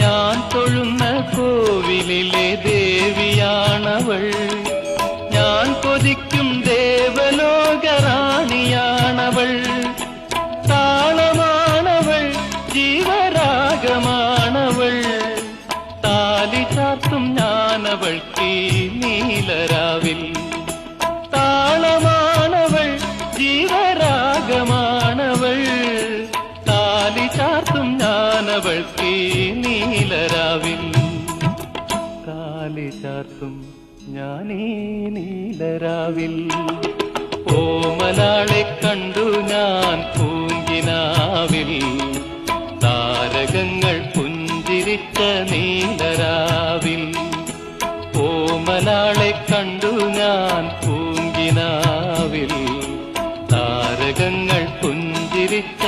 ഞാൻ തൊഴുന്ന കോവിലിലെ ദേവിയാണവൾ, ഞാൻ കൊതിക്കും ദേവലോകറാണിയാണവൾ. താളമാണവൾ, ജീവരാഗമാണവൾ, താലി ചാർത്തും ഞാനവൾക്ക് നീലരാവിൽ. താളമാണവൾ, ജീവരാഗമാണവൾ, താലി ചാർത്തും ഞാനവൾക്ക് നീലരാവിൽ. താലി ചാർത്തും ഞാനീ നീലരാവിൽ. ഓമലാളെ കണ്ടു ഞാൻ പൂങ്കിനാവിൽ, താരകങ്ങൾ പുഞ്ചിരിച്ച നീലരാവിൽ. ഓമലാളെ കണ്ടു ഞാൻ പൂങ്കിനാവിൽ, താരകങ്ങൾ പുഞ്ചിരിച്ച